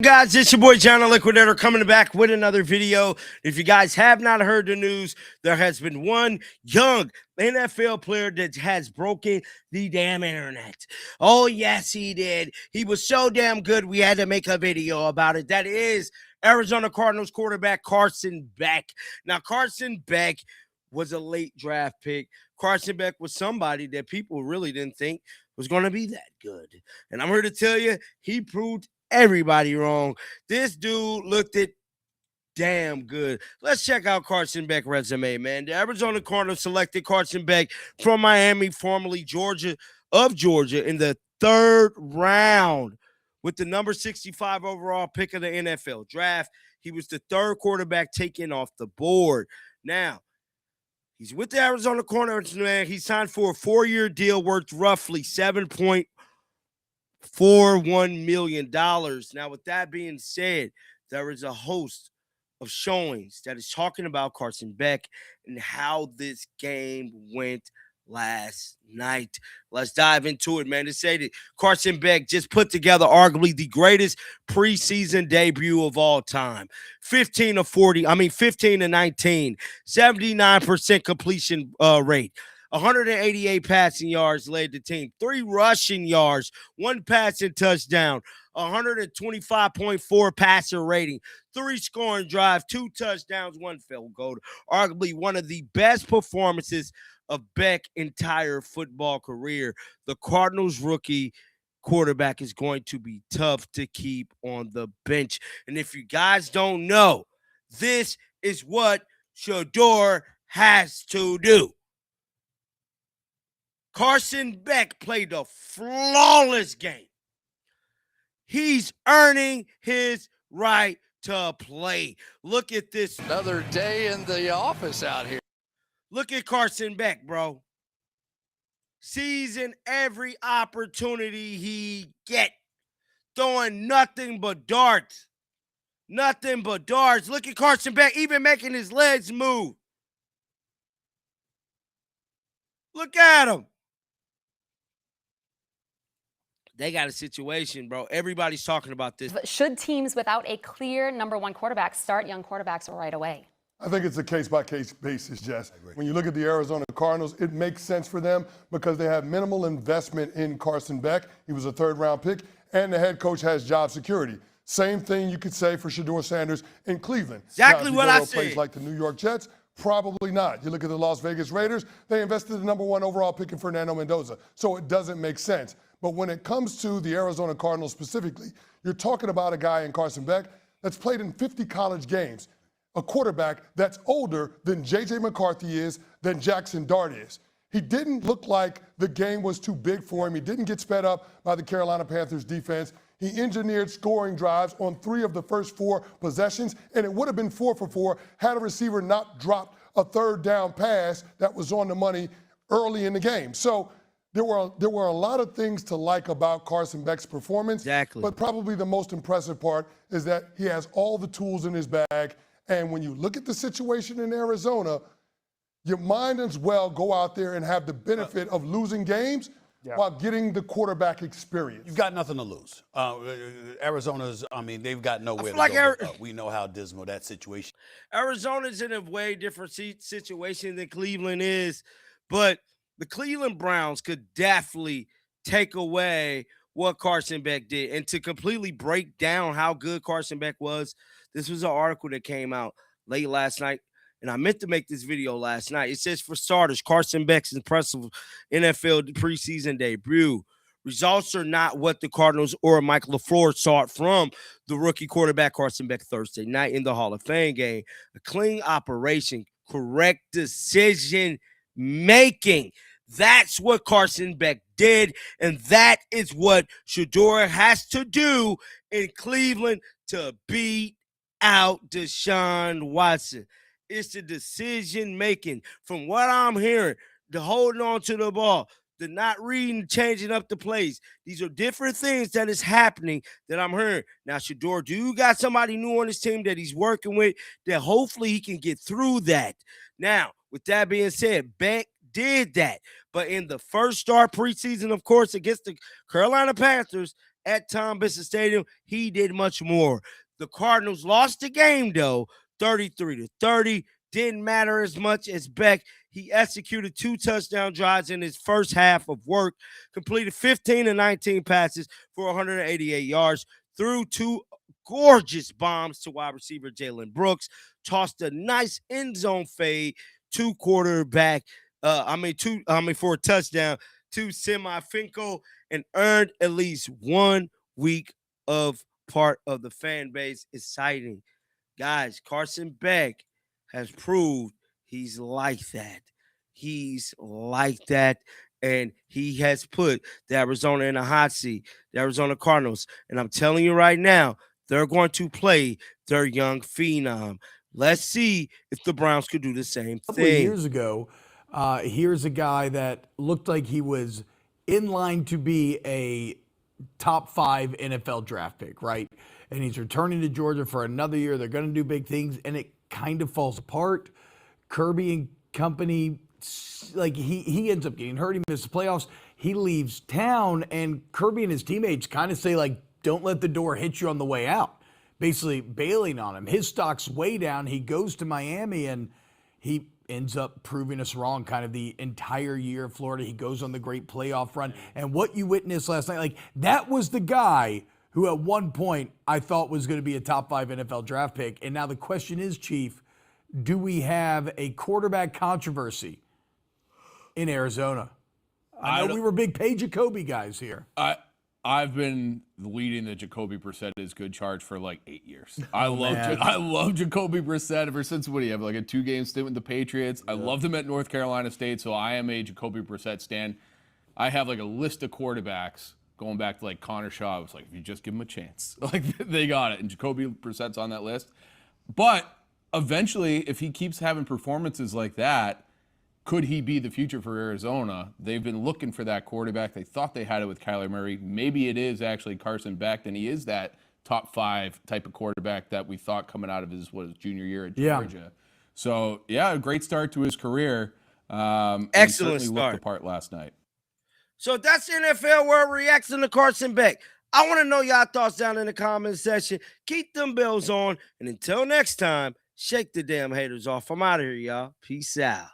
Guys, it's your boy John the Liquidator coming back with another video. If you guys have not heard the news, there has been one young NFL player that has broken the damn internet. Oh, yes, he did. He was so damn good, we had to make a video about it. That is Arizona Cardinals quarterback Carson Beck. Now, Carson Beck was a late draft pick. Carson Beck was somebody that people really didn't think was going to be that good. And I'm here to tell you, he proved everybody wrong. This dude looked it damn good. Let's check out Carson Beck's resume, man. The Arizona Cardinals selected Carson Beck from Miami, formerly Georgia, in the third round with the number 65 overall pick of the NFL draft. He was the third quarterback taken off the board. Now, he's with the Arizona Cardinals, man. He signed for a 4-year deal worth roughly $7.41 million. Now, with that being said, there is a host of showings that is talking about Carson Beck and how this game went last night. Let's dive into it, man. To say that Carson Beck just put together arguably the greatest preseason debut of all time. 15 to 19, 79% completion rate. 188 passing yards led the team, 3 rushing yards, 1 passing touchdown, 125.4 passer rating, 3 scoring drives, 2 touchdowns, 1 field goal. Arguably one of the best performances of Beck's entire football career. The Cardinals rookie quarterback is going to be tough to keep on the bench. And if you guys don't know, this is what Shador has to do. Carson Beck played a flawless game. He's earning his right to play. Look at this. Another day in the office out here. Look at Carson Beck, bro. Seizing every opportunity he get. Throwing nothing but darts. Nothing but darts. Look at Carson Beck even making his legs move. Look at him. They got a situation, bro. Everybody's talking about this. Should teams without a clear number one quarterback start young quarterbacks right away? I think it's a case-by-case basis, Jess. When you look at the Arizona Cardinals, it makes sense for them because they have minimal investment in Carson Beck. He was a third-round pick, and the head coach has job security. Same thing you could say for Shador Sanders in Cleveland. Exactly what I said. Place said. like the New York Jets, probably not. You look at the Las Vegas Raiders, they invested the number 1 overall pick in Fernando Mendoza, so it doesn't make sense. But when it comes to the Arizona Cardinals specifically, you're talking about a guy in Carson Beck that's played in 50 college games, a quarterback that's older than J.J. McCarthy is, than Jackson Dart is. He didn't look like the game was too big for him. He didn't get sped up by the Carolina Panthers defense. He engineered scoring drives on 3 of the first 4 possessions, and it would have been 4 for 4 had a receiver not dropped a third down pass that was on the money early in the game. So there were a lot of things to like about Carson Beck's performance. Exactly. But probably the most impressive part is that he has all the tools in his bag. And when you look at the situation in Arizona, you might as well go out there and have the benefit of losing games while getting the quarterback experience. You've got nothing to lose. Arizona's, they've got nowhere to like go. We know how dismal that situation. Arizona's in a way different situation than Cleveland is, but the Cleveland Browns could definitely take away what Carson Beck did. And to completely break down how good Carson Beck was, this was an article that came out late last night, and I meant to make this video last night. It says, for starters, Carson Beck's impressive NFL preseason debut. Results are not what the Cardinals or Mike LaFleur sought from the rookie quarterback Carson Beck Thursday night in the Hall of Fame game. A clean operation, correct decision making. That's what Carson Beck did, and that is what Shador has to do in Cleveland to beat out Deshaun Watson. It's the decision making. From what I'm hearing, the holding on to the ball, the not reading, changing up the plays. These are different things that is happening that I'm hearing. Now, Shador, do you got somebody new on his team that he's working with that hopefully he can get through that? Now, with that being said, Beck did that. But in the first start preseason, of course, against the Carolina Panthers, at Tom Benson Stadium, he did much more. The Cardinals lost the game, though, 33-30. Didn't matter as much as Beck. He executed 2 touchdown drives in his first half of work, completed 15 of 19 passes for 188 yards, threw 2 gorgeous bombs to wide receiver Jalen Brooks, tossed a nice end zone fade to quarterback, for a touchdown to Semi-Finkel, and earned at least 1 week of part of the fan base. Exciting. Guys, Carson Beck has proved he's like that. He's like that. And he has put the Arizona in a hot seat, the Arizona Cardinals. And I'm telling you right now, they're going to play their young phenom. Let's see if the Browns could do the same A couple of thing. years ago, here's a guy that looked like he was in line to be a top 5 NFL draft pick, right? And he's returning to Georgia for another year. They're going to do big things, and it kind of falls apart. Kirby and company, like he ends up getting hurt. He misses the playoffs. He leaves town, and Kirby and his teammates kind of say, like, don't let the door hit you on the way out, basically bailing on him. His stock's way down. He goes to Miami, and he ends up proving us wrong kind of the entire year in Florida. He goes on the great playoff run. And what you witnessed last night, like, that was the guy who at one point I thought was going to be a top 5 NFL draft pick. And now the question is, Chief, do we have a quarterback controversy in Arizona? I know we were big Pay Jacoby guys here. I've been leading the Jacoby Brissett is good charge for like 8 years. I love Jacoby Brissett ever since what he had like a 2-game stint with the Patriots. I loved him at North Carolina State, so I am a Jacoby Brissett stan. I have like a list of quarterbacks going back to like Connor Shaw. I was like, if you just give him a chance, like they got it. And Jacoby Brissett's on that list. But eventually, if he keeps having performances like that, could he be the future for Arizona? They've been looking for that quarterback. They thought they had it with Kyler Murray. Maybe it is actually Carson Beck, and he is that top 5 type of quarterback that we thought coming out of his junior year at Georgia. Yeah. So, yeah, a great start to his career. Excellent start. Looked the part last night. So that's NFL World Reaction to Carson Beck. I want to know y'all thoughts down in the comment section. Keep them bells on. And until next time, shake the damn haters off. I'm out of here, y'all. Peace out.